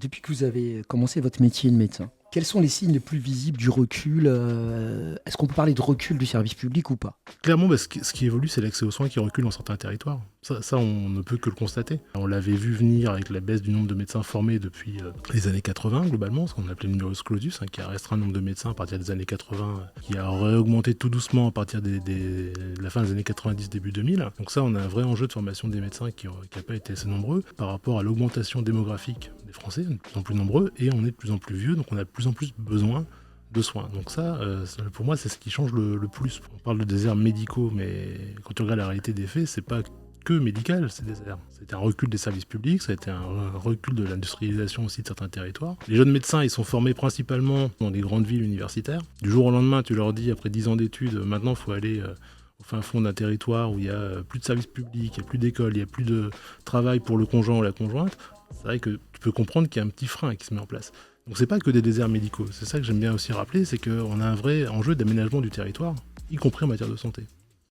Depuis que vous avez commencé votre métier de médecin, quels sont les signes les plus visibles du recul? Est-ce qu'on peut parler de recul du service public ou pas? Clairement, ce qui évolue, c'est l'accès aux soins qui recule dans certains territoires. Ça, on ne peut que le constater. On l'avait vu venir avec la baisse du nombre de médecins formés depuis les années 80, globalement, ce qu'on appelait le numerus clausus, qui a restreint le nombre de médecins à partir des années 80, qui a réaugmenté tout doucement à partir de la fin des années 90, début 2000. Donc ça, on a un vrai enjeu de formation des médecins qui n'a pas été assez nombreux par rapport à l'augmentation démographique des Français, de plus en plus nombreux, et on est de plus en plus vieux, donc on a de plus en plus besoin de soins. Donc ça, pour moi, c'est ce qui change le plus. On parle de déserts médicaux, mais quand tu regardes la réalité des faits, c'est pas que médical, ces déserts. C'était un recul des services publics, ça a été un recul de l'industrialisation aussi de certains territoires. Les jeunes médecins, ils sont formés principalement dans des grandes villes universitaires. Du jour au lendemain, tu leur dis, après 10 ans d'études, maintenant, il faut aller au fin fond d'un territoire où il y a plus de services publics, il n'y a plus d'école, il n'y a plus de travail pour le conjoint ou la conjointe. C'est vrai que tu peux comprendre qu'il y a un petit frein qui se met en place. Donc c'est pas que des déserts médicaux, c'est ça que j'aime bien aussi rappeler, c'est qu'on a un vrai enjeu d'aménagement du territoire, y compris en matière de santé.